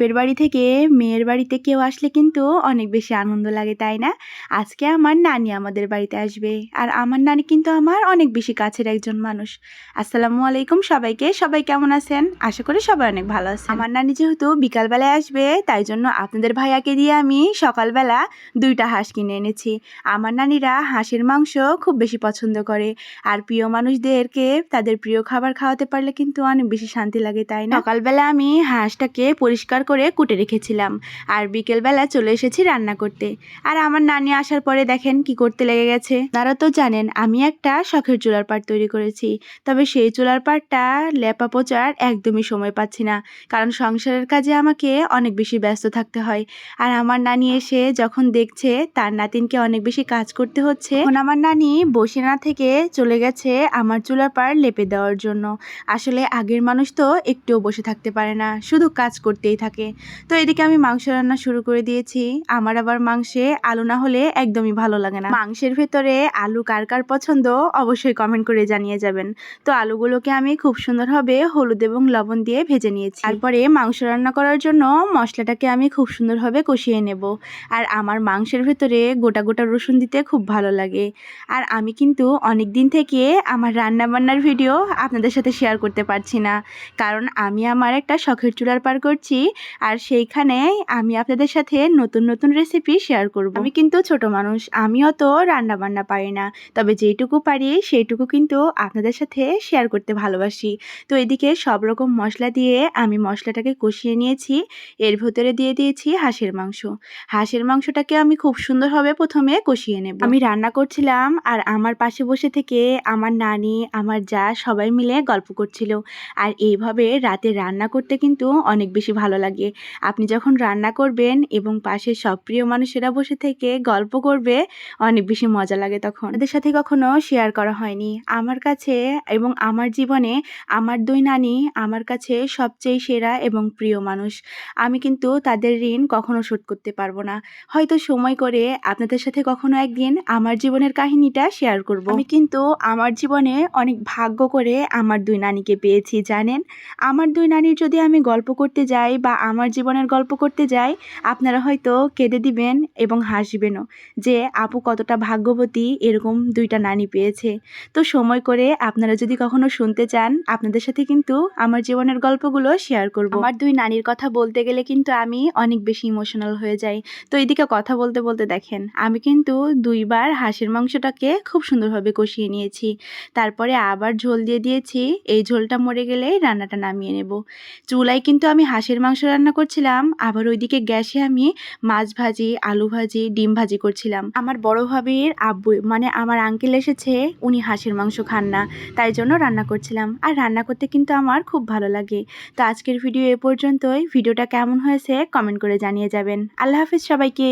বাপের বাড়ি থেকে মেয়ের বাড়িতে কেউ আসলে কিন্তু অনেক বেশি আনন্দ লাগে, তাই না? আজকে আমার নানি আমাদের বাড়িতে আসবে, আর আমার নানি কিন্তু আমার অনেক বেশি কাছের একজন মানুষ। আসসালামু আলাইকুম সবাইকে, সবাই কেমন আছেন? আশা করি সবাই অনেক ভালো আছেন। আমার নানি যেহেতু বিকালবেলায় আসবে, তাই জন্য আপনাদের ভাইয়াকে দিয়ে আমি সকালবেলা 2টা হাঁস কিনে এনেছি। আমার নানিরা হাঁসের মাংস খুব বেশি পছন্দ করে, আর প্রিয় মানুষদেরকে তাদের প্রিয় খাবার খাওয়াতে পারলে কিন্তু অনেক বেশি শান্তি লাগে, তাই না? সকালবেলা আমি হাঁসটাকে পরিষ্কার করে কুটে রেখেছিলাম, আর বিকেলবেলা চলে এসেছি রান্না করতে। আর আমার নানি আসার পরে দেখেন কি করতে লেগে গেছে। তারা তো জানেন আমি একটা শখের চুলার পাড় তৈরি করেছি, তবে সেই চুলার পাড়টা লেপা পোচার একদমই সময় পাচ্ছি না, কারণ সংসারের কাজে আমাকে অনেক বেশি ব্যস্ত থাকতে হয়। আর আমার নানি এসে যখন দেখছে তার নাতিনকে অনেক বেশি কাজ করতে হচ্ছে, তখন আমার নানি বসে না থেকে চলে গেছে আমার চুলার পাড় লেপে দেওয়ার জন্য। আসলে আগের মানুষ তো একটুও বসে থাকতে পারে না, শুধু কাজ করতেই থাকে। তো এদিকে আমি মাংস রান্না শুরু করে দিয়েছি। আমার আবার মাংসে আলু না হলে একদমই ভালো লাগে না। মাংসের ভেতরে আলু কার কার পছন্দ অবশ্যই কমেন্ট করে জানিয়ে যাবেন। তো আলুগুলোকে আমি খুব সুন্দরভাবে হলুদ এবং লবণ দিয়ে ভেজে নিয়েছি। তারপরে মাংস রান্না করার জন্য মশলাটাকে আমি খুব সুন্দরভাবে কষিয়ে নেব। আর আমার মাংসের ভেতরে গোটা গোটা রসুন দিতে খুব ভালো লাগে। আর আমি কিন্তু অনেক দিন থেকে আমার রান্না বান্নার ভিডিও আপনাদের সাথে শেয়ার করতে পারছি না, কারণ আমি আমার একটা শখের চুলার পার করছি, আর সেইখানে আমি আপনাদের সাথে নতুন নতুন রেসিপি শেয়ার করব। আমি কিন্তু ছোট মানুষ, আমি অত রান্না বান্না পারি না, তবে যেইটুকু পারি সেইটুকু কিন্তু আপনাদের সাথে শেয়ার করতে ভালোবাসি। তো এদিকে সব রকম মশলা দিয়ে আমি মশলাটাকে কষিয়ে নিয়েছি। এর ভেতরে দিয়ে দিয়েছি হাঁসের মাংস। হাঁসের মাংসটাকে আমি খুব সুন্দরভাবে প্রথমে কষিয়ে নেব। আমি রান্না করছিলাম, আর আমার পাশে বসে থেকে আমার নানি, আমার যা সবাই মিলে গল্প করছিল। আর এইভাবে রাতে রান্না করতে কিন্তু অনেক বেশি ভালো লাগে। আপনি যখন রান্না করবেন এবং পাশে সব প্রিয় মানুষেরা বসে থেকে গল্প করবে, অনেক বেশি মজা লাগে তখন। তাদের সাথে কখনো শেয়ার করা হয়নি। আমার কাছে এবং আমার জীবনে আমার 2 নানি আমার কাছে সবচেয়ে সেরা এবং প্রিয় মানুষ। আমি কিন্তু তাদের ঋণ কখনো শোধ করতে পারবো না। হয়তো সময় করে আপনাদের সাথে কখনো একদিন আমার জীবনের কাহিনীটা শেয়ার করব। আমি কিন্তু আমার জীবনে অনেক ভাগ্য করে আমার 2 নানিকে পেয়েছি, জানেন? আমার 2 নানির যদি আমি গল্প করতে যাই বা আমার জীবনের গল্প করতে যাই, আপনারা হয়তো কেঁদে দিবেন এবং হাসবেনও যে আপু কতটা ভাগ্যবতী এরকম 2টা নানি পেয়েছে। তো সময় করে আপনারা যদি কখনো শুনতে চান, আপনাদের সাথে কিন্তু আমার জীবনের গল্পগুলো শেয়ার করব। আমার 2 নানির কথা বলতে গেলে কিন্তু আমি অনেক বেশি ইমোশনাল হয়ে যাই। তো এদিকে কথা বলতে বলতে দেখেন আমি কিন্তু 2 বার হাঁসের মাংসটাকে খুব সুন্দরভাবে কষিয়ে নিয়েছি। তারপরে আবার ঝোল দিয়ে দিয়েছি। এই ঝোলটা মরে গেলে রান্নাটা নামিয়ে নেব। চুলায় কিন্তু আমি হাঁসের মাংস রান্না করছিলাম, আবার ওইদিকে গ্যাসে আমি মাছ ভাজি, আলু ভাজি, ডিম ভাজি করছিলাম। আমার বড় ভাবির আব্বু মানে আমার আঙ্কেল এসেছে, উনি হাঁসের মাংস খান না, তাই জন্য রান্না করছিলাম। আর রান্না করতে কিন্তু আমার খুব ভালো লাগে। তো আজকের ভিডিও এ পর্যন্তই। ভিডিওটা কেমন হয়েছে কমেন্ট করে জানিয়ে যাবেন। আল্লাহ হাফিজ সবাইকে।